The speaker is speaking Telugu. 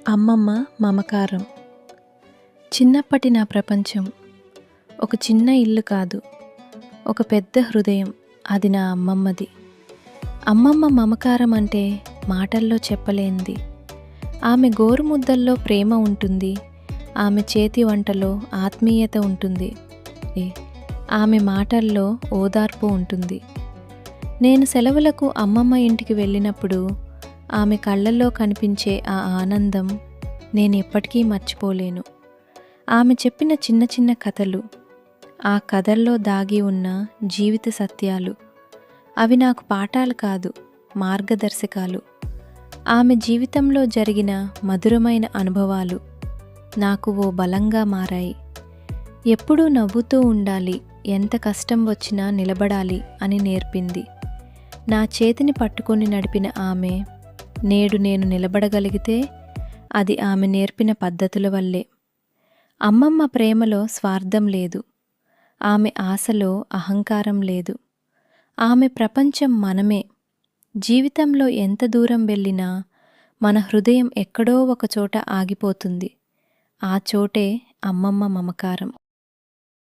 అమ్మమ్మ మమకారం. చిన్నప్పటి నా ప్రపంచం ఒక చిన్న ఇల్లు కాదు, ఒక పెద్ద హృదయం. అది నా అమ్మమ్మది. అమ్మమ్మ మమకారం అంటే మాటల్లో చెప్పలేనిది. ఆమె గోరుముద్దల్లో ప్రేమ ఉంటుంది, ఆమె చేతి వంటలో ఆత్మీయత ఉంటుంది, ఆమె మాటల్లో ఓదార్పు ఉంటుంది. నేను సెలవులకు అమ్మమ్మ ఇంటికి వెళ్ళినప్పుడు ఆమె కళ్ళల్లో కనిపించే ఆ ఆనందం నేను ఎప్పటికీ మర్చిపోలేను. ఆమె చెప్పిన చిన్న చిన్న కథలు, ఆ కథల్లో దాగి ఉన్న జీవిత సత్యాలు, అవి నాకు పాఠాలు కాదు, మార్గదర్శకాలు. ఆమె జీవితంలో జరిగిన మధురమైన అనుభవాలు నాకు ఓ బలంగా మారాయి. ఎప్పుడూ నవ్వుతూ ఉండాలి, ఎంత కష్టం వచ్చినా నిలబడాలి అని నేర్పింది. నా చేతిని పట్టుకొని నడిపిన ఆమె నేడు నేను నిలబడగలిగితే అది ఆమె నేర్పిన పద్ధతుల వల్లే. అమ్మమ్మ ప్రేమలో స్వార్థం లేదు, ఆమె ఆశలో అహంకారం లేదు. ఆమె ప్రపంచం మనమే. జీవితంలో ఎంత దూరం వెళ్ళినా మన హృదయం ఎక్కడో ఒక చోట ఆగిపోతుంది. ఆ చోటే అమ్మమ్మ మమకారం.